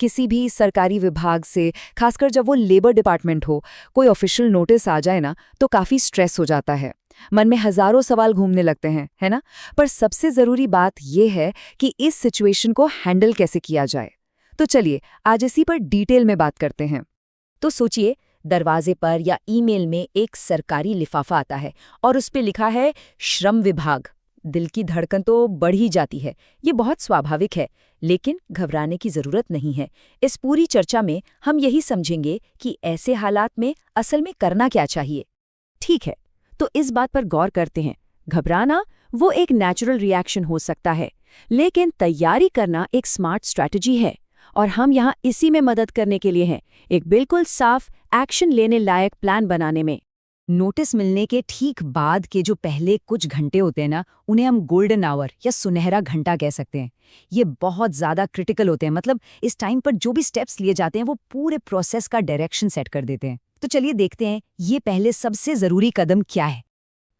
किसी भी सरकारी विभाग से, खासकर जब वो लेबर डिपार्टमेंट हो, कोई ऑफिशियल नोटिस आ जाए ना तो काफ़ी स्ट्रेस हो जाता है। मन में हजारों सवाल घूमने लगते हैं, है ना? पर सबसे ज़रूरी बात यह है कि इस सिचुएशन को हैंडल कैसे किया जाए। तो चलिए आज इसी पर डिटेल में बात करते हैं। तो सोचिए, दरवाजे पर या ईमेल में एक सरकारी लिफाफा आता है और उस पे लिखा है श्रम विभाग। दिल की धड़कन तो बढ़ ही जाती है। ये बहुत स्वाभाविक है, लेकिन घबराने की जरूरत नहीं है। इस पूरी चर्चा में हम यही समझेंगे कि ऐसे हालात में असल में करना क्या चाहिए। ठीक है, तो इस बात पर गौर करते हैं। घबराना वो एक नेचुरल रिएक्शन हो सकता है, लेकिन तैयारी करना एक स्मार्ट स्ट्रैटेजी है। और हम यहाँ इसी में मदद करने के लिए हैं, एक बिल्कुल साफ एक्शन लेने लायक प्लान बनाने में। नोटिस मिलने के ठीक बाद के जो पहले कुछ घंटे होते हैं ना, उन्हें हम गोल्डन आवर या सुनहरा घंटा कह सकते हैं। ये बहुत ज़्यादा क्रिटिकल होते हैं, मतलब इस टाइम पर जो भी स्टेप्स लिए जाते हैं वो पूरे प्रोसेस का डायरेक्शन सेट कर देते हैं। तो चलिए देखते हैं ये पहले सबसे ज़रूरी कदम क्या है।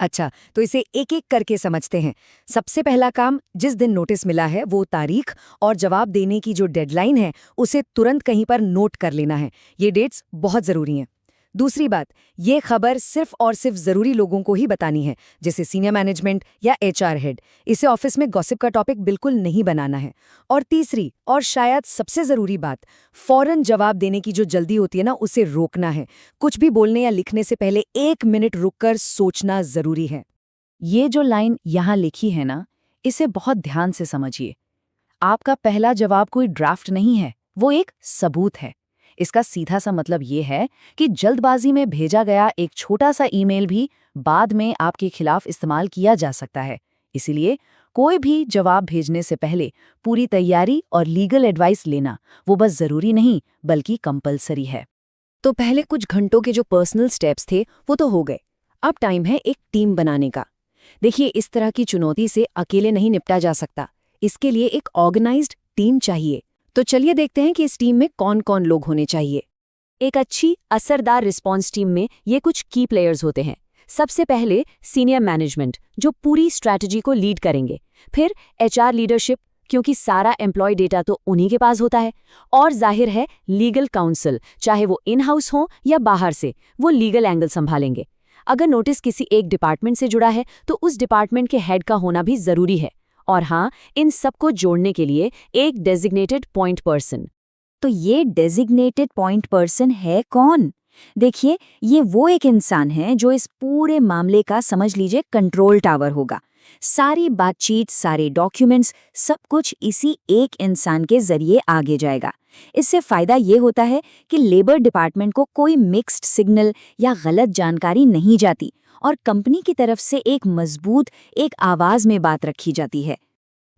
अच्छा, तो इसे एक एक करके समझते हैं। सबसे पहला काम, जिस दिन नोटिस मिला है वो तारीख और जवाब देने की जो डेडलाइन है उसे तुरंत कहीं पर नोट कर लेना है। ये डेट्स बहुत ज़रूरी हैं। दूसरी बात, ये खबर सिर्फ और सिर्फ ज़रूरी लोगों को ही बतानी है, जैसे सीनियर मैनेजमेंट या एचआर हेड। इसे ऑफिस में गॉसिप का टॉपिक बिल्कुल नहीं बनाना है। और तीसरी और शायद सबसे ज़रूरी बात, फौरन जवाब देने की जो जल्दी होती है ना, उसे रोकना है। कुछ भी बोलने या लिखने से पहले 1 मिनट रुककर सोचना ज़रूरी है। ये जो लाइन यहाँ लिखी है ना, इसे बहुत ध्यान से समझिए। आपका पहला जवाब कोई ड्राफ्ट नहीं है, वो एक सबूत है। इसका सीधा सा मतलब ये है कि जल्दबाजी में भेजा गया एक छोटा सा ईमेल भी बाद में आपके खिलाफ इस्तेमाल किया जा सकता है। इसीलिए कोई भी जवाब भेजने से पहले पूरी तैयारी और लीगल एडवाइस लेना वो बस ज़रूरी नहीं बल्कि कंपलसरी है। तो पहले कुछ घंटों के जो पर्सनल स्टेप्स थे वो तो हो गए। अब टाइम है एक टीम बनाने का। देखिए, इस तरह की चुनौती से अकेले नहीं निपटा जा सकता। इसके लिए एक ऑर्गेनाइज्ड टीम चाहिए। तो चलिए देखते हैं कि इस टीम में कौन कौन लोग होने चाहिए। एक अच्छी असरदार रिस्पॉन्स टीम में ये कुछ की प्लेयर्स होते हैं। सबसे पहले सीनियर मैनेजमेंट, जो पूरी स्ट्रैटेजी को लीड करेंगे। फिर एचआर लीडरशिप, क्योंकि सारा एम्प्लॉय डेटा तो उन्हीं के पास होता है। और जाहिर है लीगल काउंसिल, चाहे वो इन हाउस हो या बाहर से, वो लीगल एंगल संभालेंगे। अगर नोटिस किसी एक डिपार्टमेंट से जुड़ा है तो उस डिपार्टमेंट के हेड का होना भी जरूरी है। और हाँ, इन सबको जोड़ने के लिए एक डेजिग्नेटेड पॉइंट पर्सन। तो ये डेजिग्नेटेड पॉइंट पर्सन है कौन? देखिए, ये वो एक इंसान है जो इस पूरे मामले का, समझ लीजिए, कंट्रोल टावर होगा। सारी बातचीत, सारे डॉक्यूमेंट्स, सब कुछ इसी एक इंसान के जरिए आगे जाएगा। इससे फायदा ये होता है कि लेबर डिपार्टमेंट को कोई मिक्स्ड सिग्नल या गलत जानकारी नहीं जाती और कंपनी की तरफ से एक मजबूत, एक आवाज में बात रखी जाती है।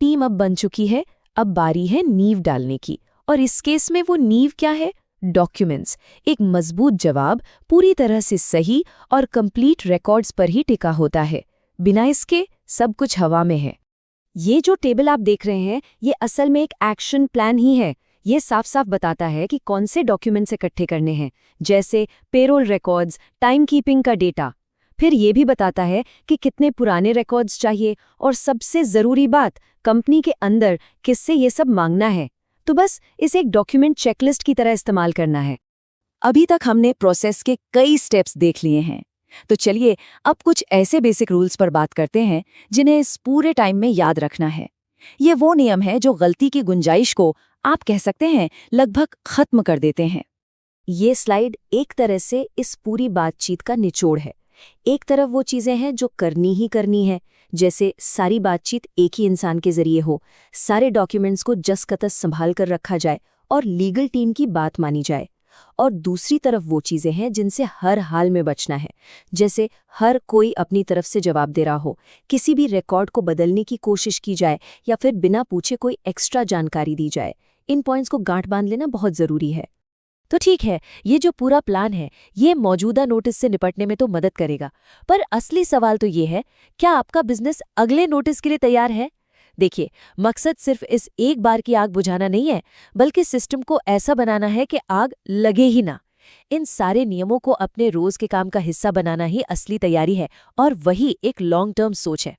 टीम अब बन चुकी है, अब बारी है नींव डालने की। और इस केस में वो नींव क्या है? डॉक्यूमेंट्स। एक मजबूत जवाब पूरी तरह से सही और कंप्लीट रिकॉर्ड्स पर ही टिका होता है। बिना इसके सब कुछ हवा में है। ये जो टेबल आप देख रहे हैं, ये असल में एक एक्शन प्लान ही है। ये साफ साफ बताता है कि कौन से डॉक्यूमेंट्स इकट्ठे करने हैं, जैसे पेरोल रिकॉर्ड्स, टाइम कीपिंग का डेटा। फिर ये भी बताता है कि कितने पुराने रिकॉर्ड्स चाहिए और सबसे ज़रूरी बात, कंपनी के अंदर किससे ये सब मांगना है। तो बस इसे एक डॉक्यूमेंट चेकलिस्ट की तरह इस्तेमाल करना है। अभी तक हमने प्रोसेस के कई स्टेप्स देख लिए हैं, तो चलिए अब कुछ ऐसे बेसिक रूल्स पर बात करते हैं जिन्हें इस पूरे टाइम में याद रखना है। ये वो नियम है जो गलती की गुंजाइश को, आप कह सकते हैं, लगभग खत्म कर देते हैं। ये स्लाइड एक तरह से इस पूरी बातचीत का निचोड़ है। एक तरफ वो चीज़ें हैं जो करनी ही करनी है, जैसे सारी बातचीत एक ही इंसान के जरिए हो, सारे डॉक्यूमेंट्स को जस-कतस संभाल कर रखा जाए और लीगल टीम की बात मानी जाए। और दूसरी तरफ वो चीज़ें हैं जिनसे हर हाल में बचना है, जैसे हर कोई अपनी तरफ से जवाब दे रहा हो, किसी भी रिकॉर्ड को बदलने की कोशिश की जाए या फिर बिना पूछे कोई एक्स्ट्रा जानकारी दी जाए। इन पॉइंट्स को गांठ बांध लेना बहुत ज़रूरी है। तो ठीक है, ये जो पूरा प्लान है ये मौजूदा नोटिस से निपटने में तो मदद करेगा, पर असली सवाल तो ये है, क्या आपका बिजनेस अगले नोटिस के लिए तैयार है? देखिए, मकसद सिर्फ इस एक बार की आग बुझाना नहीं है, बल्कि सिस्टम को ऐसा बनाना है कि आग लगे ही ना। इन सारे नियमों को अपने रोज के काम का हिस्सा बनाना ही असली तैयारी है और वही एक लॉन्ग टर्म सोच है।